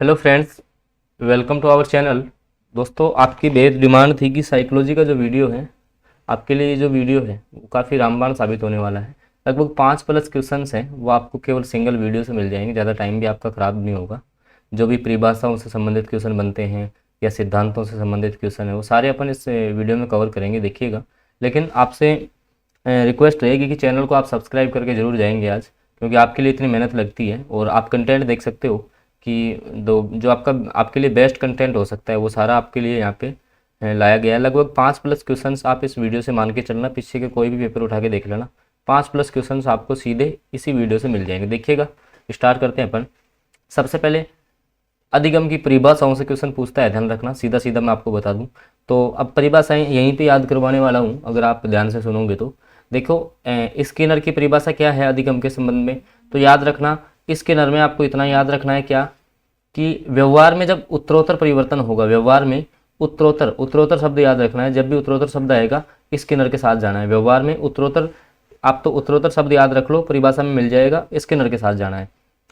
Hello friends, welcome to our channel. दोस्तों, आपकी बेहद डिमांड थी कि साइकोलॉजी का जो वीडियो है, आपके लिए ये जो वीडियो है वो काफ़ी रामबाण साबित होने वाला है। लगभग 5+ क्वेश्चंस हैं, वो आपको केवल सिंगल वीडियो से मिल जाएंगे। ज़्यादा टाइम भी आपका ख़राब नहीं होगा। जो भी परिभाषाओं से संबंधित क्वेश्चन बनते हैं या सिद्धांतों से संबंधित क्वेश्चन है, वो सारे अपन इस वीडियो में कवर करेंगे, देखिएगा। लेकिन आपसे रिक्वेस्ट रहेगी कि चैनल को आप सब्सक्राइब करके ज़रूर जाएंगे आज, क्योंकि आपके लिए इतनी मेहनत लगती है और आप कंटेंट देख सकते हो कि दो जो आपके लिए बेस्ट कंटेंट हो सकता है वो सारा आपके लिए यहाँ पे लाया गया है। लगभग 5+ क्वेश्चंस आप इस वीडियो से मान के चलना, पीछे के कोई भी पेपर उठा के देख लेना, 5+ क्वेश्चंस आपको सीधे इसी वीडियो से मिल जाएंगे। देखिएगा, स्टार्ट करते हैं अपन। सबसे पहले अधिगम की परिभाषाओं से क्वेश्चन पूछता है, ध्यान रखना। सीधा सीधा मैं आपको बता दूं तो अब परिभाषाएं यहीं पे याद करवाने वाला हूं, अगर आप ध्यान से सुनोगे तो। देखो, स्किनर की परिभाषा क्या है अधिगम के संबंध में, तो याद रखना स्किनर में आपको इतना याद रखना है क्या, कि व्यवहार में जब उत्तरोत्तर परिवर्तन होगा, व्यवहार में उत्तरोत्तर उत्तरोत्तर शब्द याद रखना है। जब भी उत्तरोत्तर शब्द आएगा स्किनर के साथ जाना है। व्यवहार में उत्तरोत्तर, आप तो उत्तरोत्तर शब्द याद रख लो, परिभाषा में मिल जाएगा, स्किनर के साथ जाना है।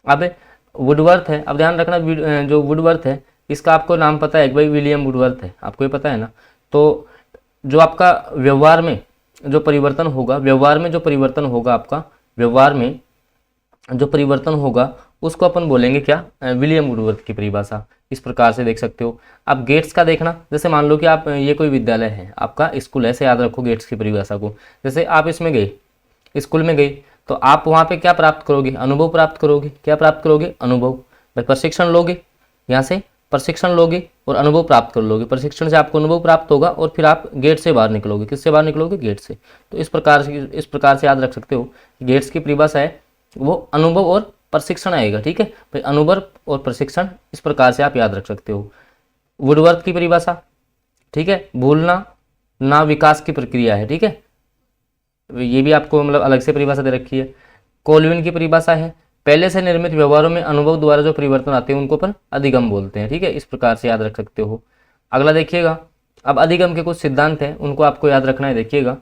अब वुडवर्थ है, अब ध्यान रखना, जो वुडवर्थ है इसका आपको नाम पता है कि भाई विलियम वुडवर्थ है, आपको ये पता है ना। तो जो आपका व्यवहार में जो परिवर्तन होगा, व्यवहार में जो परिवर्तन होगा, आपका व्यवहार में जो परिवर्तन होगा उसको अपन बोलेंगे क्या, विलियम वुडवर्थ की परिभाषा। इस प्रकार से देख सकते हो। अब गेट्स का देखना, जैसे मान लो कि आप ये कोई विद्यालय है, आपका स्कूल, ऐसे याद रखो गेट्स की परिभाषा को। जैसे आप इसमें गए, स्कूल में गए, तो आप वहाँ पे क्या प्राप्त करोगे, अनुभव प्राप्त करोगे। क्या प्राप्त करोगे, अनुभव। भाई प्रशिक्षण लोगे, यहाँ से प्रशिक्षण लोगे और अनुभव प्राप्त कर लोगे। प्रशिक्षण से आपको अनुभव प्राप्त होगा और फिर आप गेट से बाहर निकलोगे। किससे बाहर निकलोगे, गेट से। तो इस प्रकार से याद रख सकते हो कि गेट्स की परिभाषा है वो अनुभव और प्रशिक्षण आएगा। ठीक है भाई, अनुभव और प्रशिक्षण, इस प्रकार से आप याद रख सकते हो। वुडवर्थ की परिभाषा, ठीक है, भूलना ना विकास की प्रक्रिया है। ठीक है, ये भी आपको मतलब अलग से परिभाषा दे रखी है। कोलविन की परिभाषा है पहले से निर्मित व्यवहारों में अनुभव द्वारा जो परिवर्तन आते हैं उनको अपन अधिगम बोलते हैं। ठीक है, इस प्रकार से याद रख सकते हो। अगला देखिएगा, अब अधिगम के कुछ सिद्धांत हैं, उनको आपको याद रखना है, देखिएगा।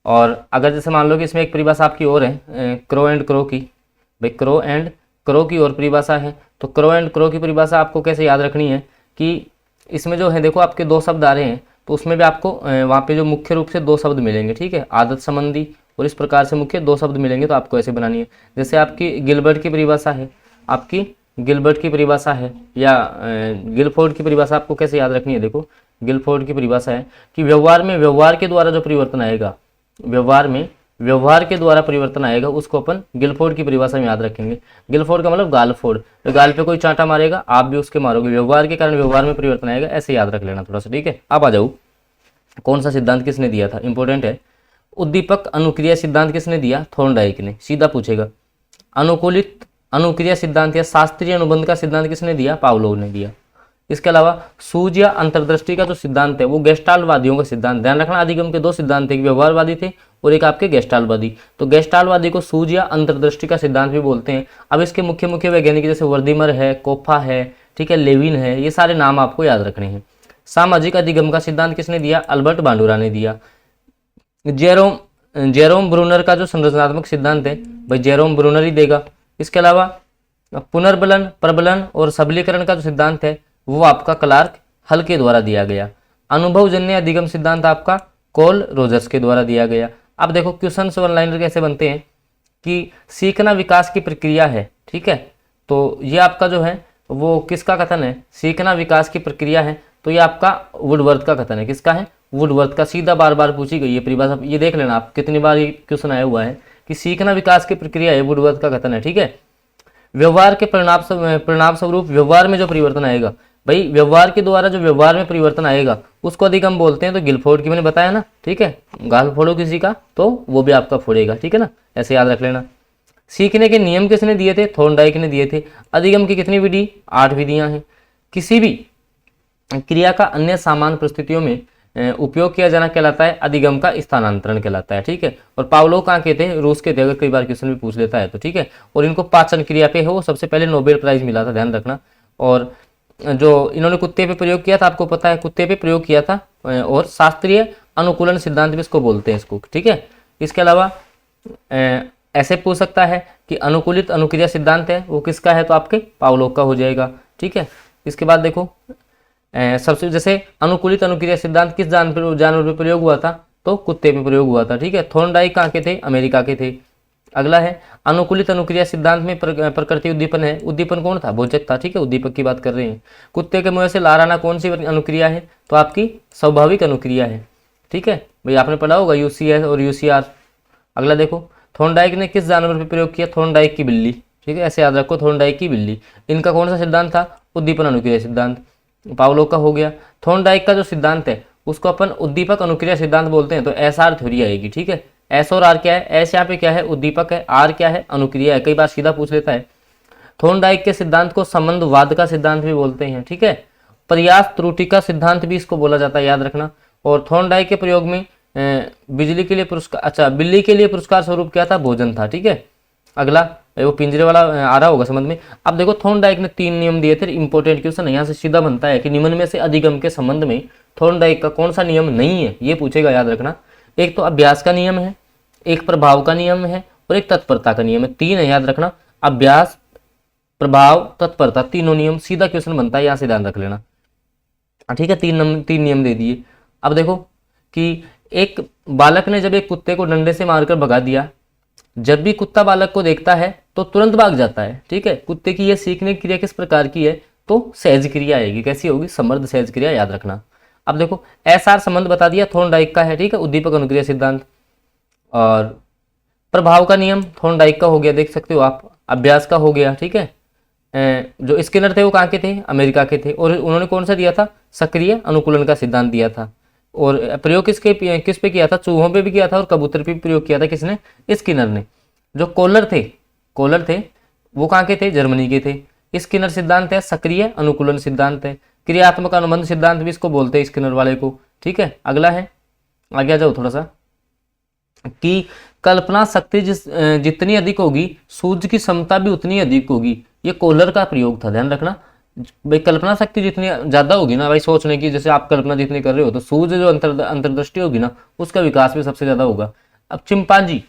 और अगर जैसे मान लो कि इसमें एक परिभाषा आपकी और है, क्रो एंड क्रो की। भाई क्रो एंड क्रो की और परिभाषा है, तो क्रो एंड क्रो की परिभाषा आपको कैसे याद रखनी है कि इसमें जो है, देखो आपके 2 शब्द आ रहे हैं, तो उसमें भी आपको वहाँ पे जो मुख्य रूप से 2 शब्द मिलेंगे। ठीक है, आदत संबंधी, और इस प्रकार से मुख्य 2 शब्द मिलेंगे, तो आपको ऐसे बनानी है। जैसे आपकी गिलबर्ट की परिभाषा है, आपकी गिलबर्ट की परिभाषा है, या गिलफोर्ड की परिभाषा आपको कैसे याद रखनी है। देखो, गिलफोर्ड की परिभाषा है कि व्यवहार में व्यवहार के द्वारा जो परिवर्तन आएगा, व्यवहार में व्यवहार के द्वारा परिवर्तन आएगा, उसको अपन गिलफोर्ड की परिभाषा में याद रखेंगे। गिलफोर्ड का मतलब गालफोड़, तो गाल पे कोई चांटा मारेगा, आप भी उसके मारोगे। व्यवहार के कारण व्यवहार में परिवर्तन आएगा, ऐसे याद रख लेना थोड़ा सा। ठीक है, अब आ जाओ, कौन सा सिद्धांत किसने दिया था, इंपॉर्टेंट है। उद्दीपक अनुक्रिया सिद्धांत किसने दिया, थॉर्नडाइक ने। सीधा पूछेगा। अनुकूलित अनुक्रिया सिद्धांत या शास्त्रीय अनुबंध का सिद्धांत किसने दिया, पावलोव ने दिया। इसके अलावा सूझ या अंतर्दृष्टि का जो सिद्धांत है वो गेस्टाल्टवादियों का सिद्धांत। ध्यान रखना, अधिगम के 2 सिद्धांत थे, एक व्यवहारवादी थे और एक आपके गेस्टाल्टवादी। तो गेस्टाल्टवादी को सूझ या अंतर्दृष्टि का सिद्धांत भी बोलते हैं। अब इसके मुख्य मुख्य वैज्ञानिक जैसे वर्दीमर है, कोफा है, ठीक है, लेविन है, ये सारे नाम आपको याद रखने हैं। सामाजिक अधिगम का सिद्धांत किसने दिया, अल्बर्ट बांडुरा ने दिया। जेरोम ब्रूनर का जो संरचनात्मक सिद्धांत है, भाई जेरोम ब्रूनर ही देगा। इसके अलावा पुनर्बलन, प्रबलन और सबलीकरण का जो सिद्धांत है वो आपका क्लार्क हल के द्वारा दिया गया। अनुभवजन्य अधिगम सिद्धांत आपका कोल रोजर्स के द्वारा दिया गया। अब देखो क्वेश्चन वन लाइनर कैसे बनते हैं कि सीखना विकास की प्रक्रिया है। ठीक है, तो ये आपका जो है वो किसका कथन है, सीखना विकास की प्रक्रिया है, तो ये आपका वुडवर्थ का कथन है। किसका है, वुडवर्थ का। सीधा बार बार पूछी गई है परिभाषा, ये देख लेना आप कितनी बार ये क्वेश्चन आया हुआ है कि सीखना विकास की प्रक्रिया है, वुडवर्थ का कथन है। ठीक है, व्यवहार के परिणाम स्वरूप व्यवहार में जो परिवर्तन आएगा, भाई व्यवहार के द्वारा जो व्यवहार में परिवर्तन आएगा उसको अधिगम बोलते हैं। तो गिलफोर्ड की मैंने बताया ना, ठीक है, गाल फोड़ो किसी का तो वो भी आपका फोड़ेगा। ठीक है ना, ऐसे याद रख लेना। सीखने के नियम किसने दिए थे, थॉर्नडाइक ने दिए थे। अधिगम की कितनी विधि, 8 विधियां हैं। किसी भी क्रिया का अन्य सामान्य परिस्थितियों में उपयोग किया जाना कहलाता है, अधिगम का स्थानांतरण कहलाता है। ठीक है, और पावलोव कहाँ के थे, रूस के थे, अगर कई बार क्वेश्चन भी पूछ लेता है तो। ठीक है, और इनको पाचन क्रिया पे हो सबसे पहले नोबेल प्राइज मिला था, ध्यान रखना। और जो इन्होंने कुत्ते पे प्रयोग किया था, आपको पता है, कुत्ते पे प्रयोग किया था। और शास्त्रीय अनुकूलन सिद्धांत भी इसको बोलते हैं, इसको। ठीक है, इसके अलावा ऐसे पूछ सकता है कि अनुकूलित अनुक्रिया सिद्धांत है वो किसका है, तो आपके पावलोव का हो जाएगा। ठीक है। इसके बाद देखो सबसे जैसे अनुकूलित अनुक्रिया सिद्धांत किस जानवर पे प्रयोग हुआ था, तो कुत्ते पे प्रयोग हुआ था, ठीक है। थॉर्नडाइक कहाँ के थे, अमेरिका के थे। अगला है अनुकूलित अनुक्रिया सिद्धांत में प्रकृति उद्दीपन है, उद्दीपन कौन था, भोजक था, ठीक है, उद्दीपक की बात कर रहे हैं। कुत्ते के मुंह से लार आना कौन सी अनुक्रिया है, तो आपकी स्वाभाविक अनुक्रिया है, ठीक है भाई, आपने पढ़ा होगा यूसीएस और यूसीआर। अगला देखो थॉर्नडाइक ने किस जानवर पर प्रयोग किया, थॉर्नडाइक की बिल्ली, ठीक है, ऐसे याद रखो, थॉर्नडाइक की बिल्ली। इनका कौन सा सिद्धांत था, उद्दीपन अनुक्रिया सिद्धांत, पावलोव का हो गया। थॉर्नडाइक का जो सिद्धांत है उसको अपन उद्दीपक अनुक्रिया सिद्धांत बोलते हैं, तो एसआर थ्योरी आएगी, ठीक है। एस और आर क्या है, एस यहाँ पे क्या है, उद्दीपक है, आर क्या है, अनुक्रिया है, कई बार सीधा पूछ लेता है। थॉर्नडाइक के सिद्धांत को संबंधवाद का सिद्धांत भी बोलते हैं, ठीक है। प्रयास त्रुटि का सिद्धांत भी इसको बोला जाता है, याद रखना। और थॉर्नडाइक के प्रयोग में बिजली के लिए पुरस्कार, अच्छा बिल्ली के लिए पुरस्कार स्वरूप क्या था, भोजन था, ठीक है। अगला वो पिंजरे वाला आ रहा होगा समझ में। अब देखो थॉर्नडाइक ने 3 नियम दिए थे, इंपॉर्टेंट क्वेश्चन है, यहाँ से सीधा बनता है कि निम्न में से अधिगम के संबंध में थॉर्नडाइक का कौन सा नियम नहीं है, ये पूछेगा, याद रखना। एक तो अभ्यास का नियम है, एक प्रभाव का नियम है और एक तत्परता का नियम है, 3 है, याद रखना। अभ्यास, प्रभाव, तत्परता, तीनों नियम, सीधा क्वेश्चन बनता है, यहाँ से ध्यान रख लेना, ठीक है। 3 नियम दे दिए। अब देखो कि एक बालक ने जब एक कुत्ते को डंडे से मारकर भगा दिया, जब भी कुत्ता बालक को देखता है तो तुरंत भाग जाता है, ठीक है। कुत्ते की यह सीखने की क्रिया किस प्रकार की है, तो सहज क्रिया आएगी, कैसी होगी, समर्थ सहज क्रिया, याद रखना। अब देखो एसआर संबंध बता दिया, थॉर्नडाइक का है, ठीक है, उद्दीपक अनुक्रिया सिद्धांत। और प्रभाव का नियम थॉर्नडाइक का हो गया, देख सकते हो आप। अभ्यास का हो गया, ठीक है, जो स्किनर थे वो कहाँ के थे, अमेरिका के थे, और उन्होंने कौन सा दिया था, सक्रिय अनुकूलन का सिद्धांत दिया था। और प्रयोग किस पे किया था, चूहों पे भी किया था और कबूतर पे भी प्रयोग किया था, किसने, स्किनर ने। जो कोलर थे वो कहाँ के थे, जर्मनी के थे। स्किनर सिद्धांत है सक्रिय अनुकूलन सिद्धांत है, क्रियात्मक अनुबंध सिद्धांत भी इसको बोलते हैं, स्किनर वाले को, ठीक है। अगला है, आगे आ जाओ थोड़ा सा, कि कल्पना शक्ति जितनी अधिक होगी सूझ की क्षमता भी उतनी अधिक होगी, ये कोलर का प्रयोग था, ध्यान रखना भाई। कल्पना शक्ति जितनी ज्यादा होगी ना भाई, सोचने की, जैसे आप कल्पना जितनी कर रहे हो, तो सूझ जो अंतर्दृष्टि होगी ना, उसका विकास भी सबसे ज्यादा होगा। अब चिंपांजी,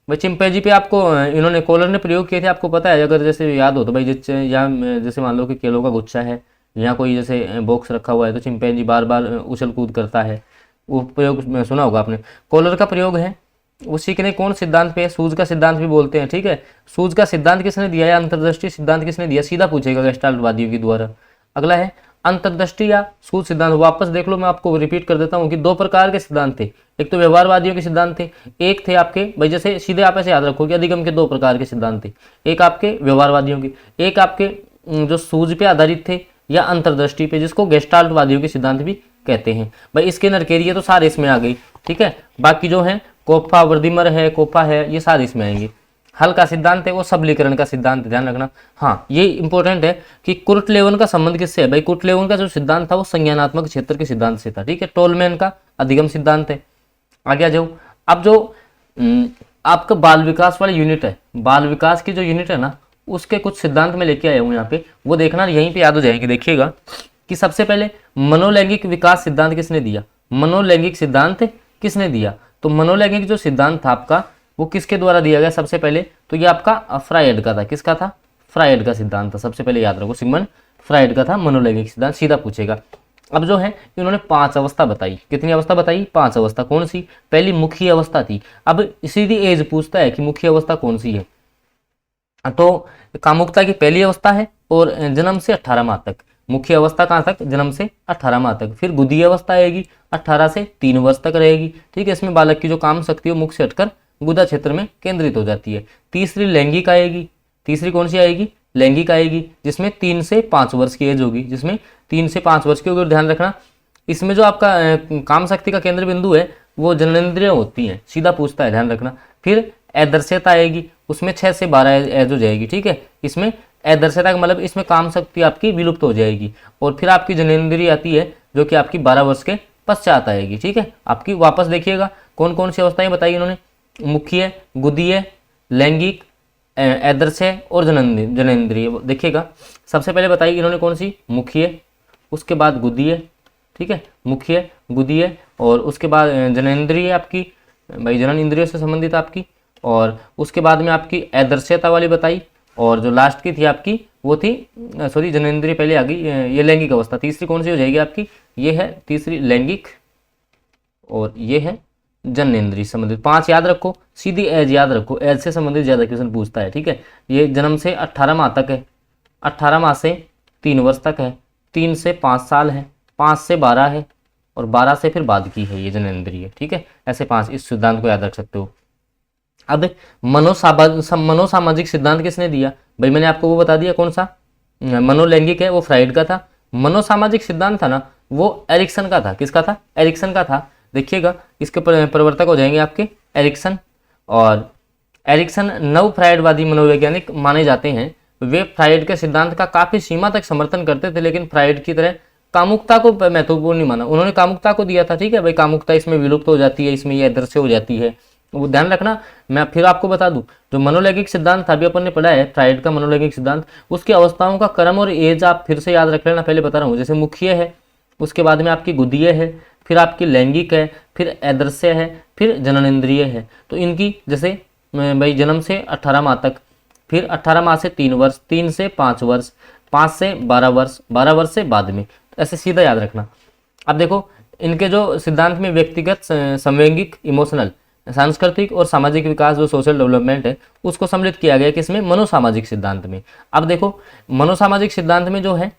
भाई चिंपैंजी पे आपको इन्होंने कोलर ने प्रयोग किए थे, आपको पता है, अगर जैसे याद हो तो भाई, जैसे मान लो कि केलों का गुच्छा है, यहाँ कोई जैसे बॉक्स रखा हुआ है, तो चिंपैंजी बार बार उछल कूद करता है, वो प्रयोग सुना होगा आपने। कोलर का प्रयोग है, वो सीखने कौन सिद्धांत पे है, सूझ का सिद्धांत भी बोलते हैं, ठीक है। सूझ का सिद्धांत किसने दिया है, अंतर्दृष्टि सिद्धांत किसने दिया, सीधा पूछेगा गेस्टाल्टवादियों के द्वारा। अगला है अंतर्दृष्टि या सूझ सिद्धांत, वापस देख लो, मैं आपको रिपीट कर देता हूँ कि 2 प्रकार के सिद्धांत थे, एक तो व्यवहारवादियों के सिद्धांत थे, एक थे आपके भाई, जैसे सीधे आप ऐसे याद रखो कि अधिगम के 2 प्रकार के सिद्धांत थे, एक आपके व्यवहारवादियों के, एक आपके जो सूझ पे आधारित थे या अंतर्दृष्टि पे, जिसको गेस्टाल्टवादियों के सिद्धांत भी कहते हैं। भाई स्किनर के लिए तो सारे इसमें आ गई, ठीक है। बाकी जो है कोप्पा, वर्दिमर है, कोपा है, ये सारे इसमें आएंगे। हल का सिद्धांत है वो सबलीकरण का सिद्धांत, ध्यान रखना। हाँ ये इंपॉर्टेंट है कि कुर्टलेवन का संबंध किससे है, भाई कुर्टलेवन का जो सिद्धांत था वो संज्ञानात्मक क्षेत्र के सिद्धांत से था, ठीक है। टोलमैन का अधिगम सिद्धांत है। आगे आ जाओ, अब जो आपका बाल विकास वाला यूनिट है, बाल विकास की जो यूनिट है ना, उसके कुछ सिद्धांत में लेके आया हूँ यहाँ पे, वो देखना यहीं पे याद हो जाएंगे। देखिएगा कि सबसे पहले मनोलैंगिक विकास सिद्धांत किसने दिया, मनोलैंगिक सिद्धांत किसने दिया, तो मनोलैंगिक जो सिद्धांत था आपका वो किसके द्वारा दिया गया, सबसे पहले तो ये आपका फ्रायड का था, किसका था, फ्रायड का सिद्धांत था, सबसे पहले याद रखो, सिगमंड फ्रायड का था मनोलैंगिक सिद्धांत, सीधा पूछेगा। अब जो है इन्होंने 5 अवस्था बताई, कितनी अवस्था बताई, 5 अवस्था। कौन सी, पहली मुख्य अवस्था थी। अब सीधी एज पूछता है कि मुख्य अवस्था कौन सी है, तो कामुकता की पहली अवस्था है और जन्म से 18 माह तक। मुख्य अवस्था कहाँ तक, जन्म से 18 माह तक। फिर गुदी अवस्था आएगी, 18 से 3 वर्ष तक रहेगी, ठीक है। इसमें बालक की जो काम शक्ति है मुख से हटकर गुदा क्षेत्र में केंद्रित हो जाती है। तीसरी लैंगिक आएगी, तीसरी कौन सी आएगी, लैंगिक आएगी, जिसमें 3 से 5 वर्ष की एज होगी, जिसमें 3 से 5 वर्ष की होगी। ध्यान रखना इसमें जो आपका काम शक्ति का केंद्र बिंदु है वो जननेंद्रियां होती हैं, सीधा पूछता है, ध्यान रखना। फिर अदर्श्यता आएगी, उसमें 6 से 12 एज हो जाएगी, ठीक है। इसमें अदर्श्यता का मतलब इसमें काम शक्ति आपकी विलुप्त हो जाएगी। और फिर आपकी जननेंद्रिय आती है जो कि आपकी 12 वर्ष के पश्चात आएगी, ठीक है। आपकी वापस देखिएगा कौन कौन सी अवस्थाएं बताई इन्होंने, मुख्य, गुदीय, लैंगिक, अदर्श्य और जननेंद्रिय। देखिएगा सबसे पहले बताई इन्होंने कौन सी, मुख्य, उसके बाद गुदीय, ठीक है, मुख्य, गुदीय, और उसके बाद जननेंद्रिय आपकी, भाई जनन इंद्रियों से संबंधित आपकी, और उसके बाद में आपकी अदर्श्यता वाली बताई, और जो लास्ट की थी आपकी वो थी सॉरी जननेंद्रिय पहले आ गई, ये लैंगिक अवस्था। तीसरी कौन सी हो जाएगी आपकी, ये है तीसरी लैंगिक, और ये है जननेंद्रिय संबंधित। 5 याद रखो, सीधी एज याद रखो, एज से संबंधित ज्यादा क्वेश्चन पूछता है, ठीक है। ये जन्म से 18 माह तक है, 18 माह से 3 वर्ष तक है, 3 से 5 साल है, 5 से 12 है, और 12 से फिर बाद की है ये जननेंद्रिय, ठीक है। ऐसे 5, इस सिद्धांत को याद रख सकते हो। अब मनोसामाजिक सिद्धांत किसने दिया, भाई मैंने आपको वो बता दिया कौन सा, मनोलैंगिक है, वो फ्राइड का था। मनोसामाजिक सिद्धांत था ना, वो एरिक्सन का था। किसका था, एरिक्सन का था। देखिएगा इसके प्रवर्तक हो जाएंगे आपके एरिक्सन, और एरिक्सन नव फ्राइडवादी मनोवैज्ञानिक माने जाते हैं। वे फ्राइड के सिद्धांत का काफी सीमा तक समर्थन करते थे, लेकिन फ्राइड की तरह कामुकता को महत्वपूर्ण नहीं माना। उन्होंने कामुकता को दिया था, ठीक है भाई, कामुकता इसमें विलुप्त हो जाती है, इसमें ये अदृश्य हो जाती है, वो ध्यान रखना। मैं फिर आपको बता दूं, जो मनोलैंगिक सिद्धांत था अभी अपन ने पढ़ा है, फ्राइड का मनोलैंगिक सिद्धांत, उसकी अवस्थाओं का क्रम और एज आप फिर से याद रख लेना, पहले बता रहा हूँ। जैसे मुख्य है, उसके बाद में आपकी गुदीय है, फिर आपकी लैंगिक है, फिर अदृश्य है, फिर जननेंद्रिय है। तो इनकी जैसे भाई जन्म से 18 माह तक, फिर 18 माह से 3 वर्ष, 3 से 5 वर्ष, 5 से 12 वर्ष, 12 वर्ष से बाद में, ऐसे सीधा याद रखना। अब देखो इनके जो सिद्धांत में व्यक्तिगत, संवैगिक, इमोशनल, सांस्कृतिक और सामाजिक विकास, जो सोशल डेवलपमेंट है, उसको सम्मिलित किया गया किसमें, मनोसामाजिक सिद्धांत में। अब देखो मनोसामाजिक सिद्धांत में जो है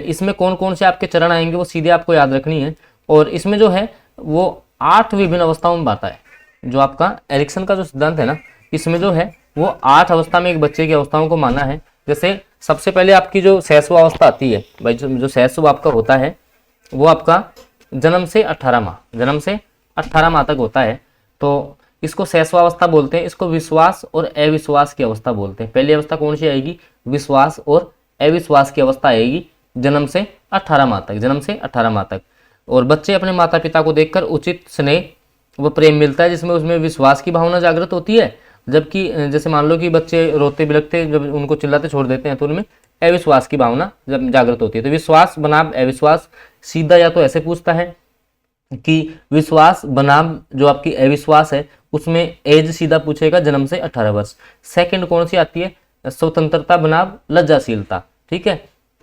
इसमें कौन कौन से आपके चरण आएंगे वो सीधे आपको याद रखनी है। और इसमें जो है वो 8 विभिन्न अवस्थाओं में बांटा है। जो आपका एरिक्सन का जो सिद्धांत है ना, इसमें जो है वो 8 अवस्था में एक बच्चे की अवस्थाओं को माना है। जैसे सबसे पहले आपकी जो शैशव अवस्था आती है भाई, जो शैशव आपका होता है वो आपका जन्म से 18 माह, जन्म से 18 माह तक होता है, तो इसको शैशवावस्था बोलते हैं। इसको विश्वास और अविश्वास की अवस्था बोलते हैं। पहली अवस्था कौन सी आएगी, विश्वास और अविश्वास की अवस्था आएगी जन्म से 18 माह तक, जन्म से 18 माह तक। और बच्चे अपने माता पिता को देखकर उचित स्नेह व प्रेम मिलता है, जिसमें उसमें विश्वास की भावना जागृत होती है। जबकि जैसे मान लो कि बच्चे रोते बिलखते जब उनको चिल्लाते छोड़ देते हैं, तो उनमें अविश्वास की भावना जब जागृत होती है। तो विश्वास बनाम अविश्वास, सीधा या तो ऐसे पूछता है कि विश्वास बनाम जो आपकी अविश्वास है, उसमें एज सीधा पूछेगा जन्म से 18 वर्ष। सेकंड कौन सी आती है, स्वतंत्रता बनाम लज्जाशीलता, ठीक है।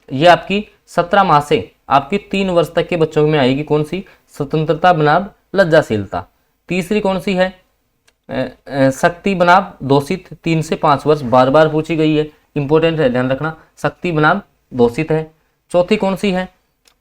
ये आपकी 17 माह से आपकी 3 वर्ष तक के बच्चों में आएगी, कौन सी, स्वतंत्रता बनाम लज्जाशीलता। तीसरी कौन सी है, शक्ति बनाम दोषित, 3 से 5 वर्ष, बार बार पूछी गई है, इंपॉर्टेंट है, ध्यान रखना, शक्ति बनाम दोषित है। चौथी कौन सी है,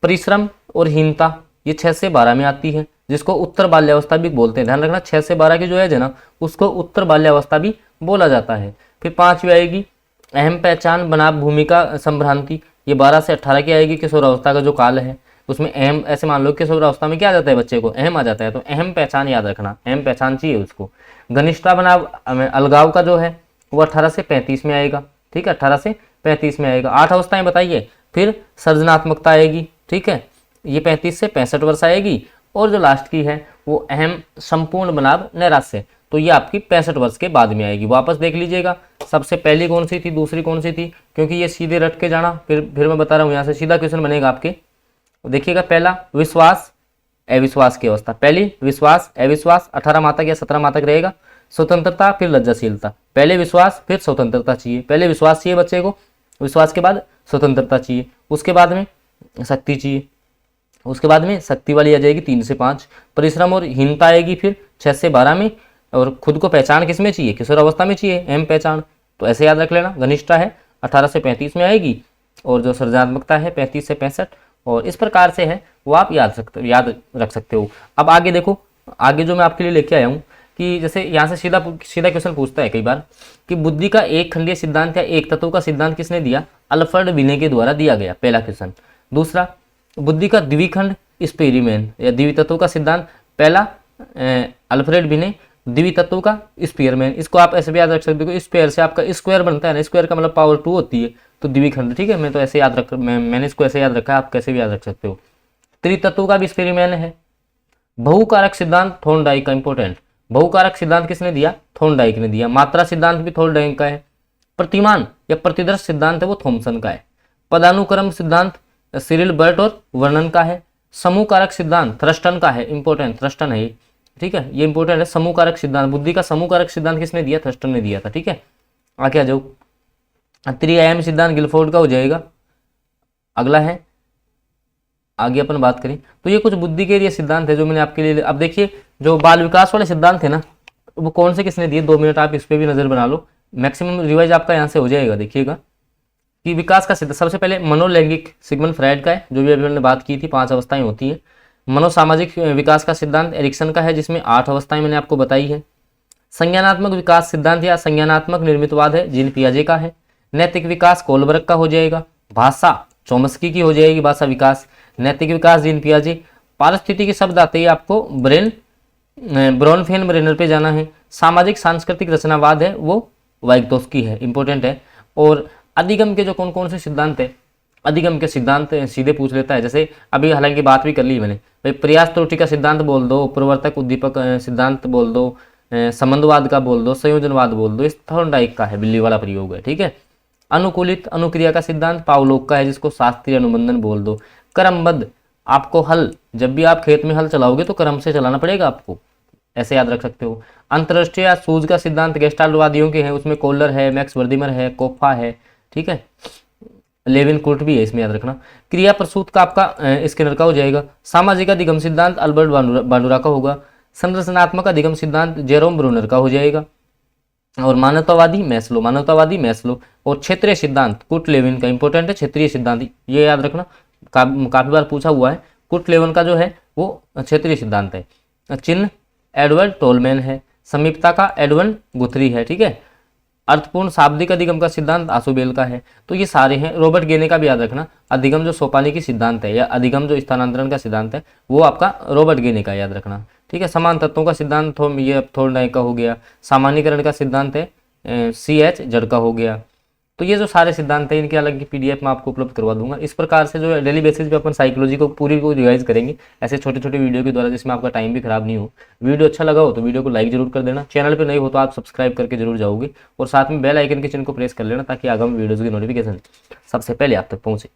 परिश्रम और हीनता, ये 6 से 12 में आती है, जिसको उत्तर बाल्यावस्था भी बोलते हैं। ध्यान रखना 6 से 12 की जो है ना, उसको उत्तर बाल्यावस्था भी बोला जाता है। फिर 5वीं आएगी अहम पहचान बनाम भूमिका संभ्रांति, ये 12 से 18 की आएगी, किशोरावस्था का जो काल है उसमें अहम, ऐसे मान लो किशोरावस्था में क्या आ जाता है बच्चे को, अहम आ जाता है, तो अहम पहचान याद रखना, अहम पहचान चाहिए उसको। घनिष्ठता बनाम अलगाव का जो है वो 18 से 35 में आएगा, ठीक है, 18 से 35 में आएगा। 8 अवस्थाएं बताइए। फिर सृजनात्मकता आएगी, ठीक है, ये 35 से 65 वर्ष आएगी। और जो लास्ट की है वो अहम संपूर्ण बनाम नैराश्य, तो ये आपकी 65 वर्ष के बाद में आएगी। वापस देख लीजिएगा, सबसे पहली कौन सी थी, दूसरी कौन सी थी, क्योंकि ये सीधे रट के जाना, फिर मैं बता रहा हूँ यहाँ से सीधा क्वेश्चन बनेगा आपके। देखिएगा पहला विश्वास अविश्वास की अवस्था, पहली विश्वास अविश्वास 18 माह तक या 17 माह तक रहेगा। स्वतंत्रता फिर लज्जाशीलता, पहले विश्वास फिर स्वतंत्रता चाहिए, पहले विश्वास चाहिए बच्चे को, विश्वास के बाद स्वतंत्रता चाहिए, उसके बाद में शक्ति चाहिए, उसके बाद में शक्ति वाली आ जाएगी 3 से 5। परिश्रम और हीनता आएगी फिर 6 से 12 में। और खुद को पहचान किस में चाहिए, किशोर अवस्था में चाहिए, अहम पहचान, तो ऐसे याद रख लेना। घनिष्ठता है 18 से 35 में आएगी, और जो सृजनात्मकता है 35 से 65, और इस प्रकार से है वो आप याद रख सकते हो। अब आगे देखो, आगे जो मैं आपके लिए लेके आया हूँ कि जैसे यहाँ से सीधा क्वेश्चन पूछता है कई बार कि बुद्धि का एक खंडीय सिद्धांत या एक तत्व का सिद्धांत किसने दिया, अल्फ्रेड विने के द्वारा दिया गया, पहला क्वेश्चन। दूसरा, बुद्धि का द्विखंड स्पेरिमेन या द्वितत्व का सिद्धांत, पहला अल्फ्रेड विने, द्वितत्व का स्पेयरमैन। इसको आप ऐसे भी याद रख सकते हो, स्पेयर से आपका स्क्वायर बनता है ना, स्क्वायर का मतलब पावर 2 होती है, तो द्विखंड, ठीक है। मैं तो ऐसे याद मैंने इसको ऐसे याद रखा है, आप कैसे भी याद रख सकते हो। त्रितत्व का भी स्पेरिमेन है। बहुकारक सिद्धांत थॉर्नडाइक का, इंपॉर्टेंट, बहुकारक सिद्धांत किसने दिया, थॉर्नडाइक ने दिया। मात्रा सिद्धांत भी थॉर्नडाइक का है। प्रतिमान या प्रतिदर्श सिद्धांत है वो थॉमसन का है। पदानुक्रम सिद्धांत सिरिल बर्ट और वर्णन का है। समूह कारक सिद्धांत थ्रस्टन का है, इंपॉर्टेंट, थ्रस्टन है ये, ठीक है, ये इंपॉर्टेंट है। समूह कारक सिद्धांत, बुद्धि का समूह कारक सिद्धांत किसने दिया, थ्रस्टन ने दिया था, ठीक है। आगे आ जाओ, त्रिआयामी सिद्धांत गिलफोर्ड का हो जाएगा। अगला है, आगे अपन बात करें तो ये कुछ बुद्धि के लिए सिद्धांत है जो मैंने आपके लिए। अब देखिए जो बाल विकास वाले सिद्धांत है ना, वो कौन से किसने दिए, 2 मिनट आप इस पर भी नजर बना लो, मैक्सिमम रिवाइज आपका यहाँ से हो जाएगा। देखिएगा कि विकास का सिद्धांत सबसे पहले मनोलैंगिक सिगमंड फ्रायड का है, जो भी अभी हमने बात की थी, 5 अवस्थाएं होती हैं। मनोसामाजिक विकास का सिद्धांत एरिक्सन का है, जिसमें 8 अवस्थाएं मैंने आपको बताई है। संज्ञानात्मक विकास सिद्धांत या संज्ञानात्मक निर्मितवाद है, जीन पियाजे का है। नैतिक विकास कोलबर्ग का हो जाएगा। भाषा चोम्स्की की हो जाएगी, भाषा विकास। नैतिक विकास जीन पियाजे। पारिस्थितिकी शब्द आते ही आपको ब्रॉनफेन ब्रेनर पे जाना है। सामाजिक सांस्कृतिक रचनावाद है, वो वाइगतोस्की है, इंपॉर्टेंट है। और अधिगम के जो कौन कौन से सिद्धांत है, अधिगम के सिद्धांत सीधे पूछ लेता है, जैसे अभी हालांकि बात भी कर ली मैंने, भाई प्रयास त्रुटि का सिद्धांत बोल दो, प्रवर्तक उद्दीपक सिद्धांत बोल दो, संबंधवाद का बोल दो, संयोजनवाद बोल दो, इस थॉर्नडाइक का है, बिल्ली वाला प्रयोग है, ठीक है। अनुकूलित अनुक्रिया का सिद्धांत पावलोक का है, जिसको शास्त्रीय अनुबंधन बोल दो। क्रमबद्ध, आपको हल, जब भी आप खेत में हल चलाओगे तो क्रम से चलाना पड़ेगा आपको, ऐसे याद रख सकते हो। अंतरराष्ट्रीय सूझ का सिद्धांत गेस्टाल्टवादियों के हैं, उसमें कोलर है, मैक्स वर्दिमर है, कोफा है, ठीक है, लेविन कुर्ट भी है, इसमें याद रखना। क्रिया प्रसूत का आपका स्किनर का हो जाएगा। सामाजिक अधिगम सिद्धांत अल्बर्ट बांडुरा का होगा। संरचनात्मक अधिगम सिद्धांत जेरोम ब्रूनर का हो जाएगा। और मानवतावादी मैस्लो। और क्षेत्रीय सिद्धांत कुर्ट लेविन का, इंपॉर्टेंट है क्षेत्रीय सिद्धांत, ये याद रखना, काफी बार पूछा हुआ है। कुर्ट लेविन का जो है वो क्षेत्रीय सिद्धांत है। चिन्ह एडवर्ड टोलमैन है। समीपता का एडवन गुथरी है, ठीक है। अर्थपूर्ण शाब्दिक अधिगम का सिद्धांत आसुबेल का है। तो ये सारे हैं। रॉबर्ट गेने का भी याद रखना, अधिगम जो सोपानी सिद्धांत है या अधिगम जो स्थानांतरण का सिद्धांत है, वो आपका रॉबर्ट गेने का याद रखना, ठीक है। समान तत्वों का सिद्धांत ये थॉर्नडाइक का हो गया। सामान्यीकरण का सिद्धांत है CH जड़ का हो गया। तो ये जो सारे सिद्धांत हैं, इनके अलग की PDF मैं आपको उपलब्ध करवा दूंगा। इस प्रकार से जो है डेली बेसिस पे अपन साइकोलॉजी को पूरी को रिवाइज करेंगे, ऐसे छोटे छोटे वीडियो के द्वारा, जिसमें आपका टाइम भी खराब नहीं हो। वीडियो अच्छा लगा हो तो वीडियो को लाइक जरूर कर देना। चैनल पे नए हो तो आप सब्सक्राइब करके जरूर जाओगे, और साथ में बेल आइकन के चिन्ह को प्रेस कर लेना, ताकि आगामी वीडियोज़ की नोटिफिकेशन सबसे पहले आप तक पहुँचे।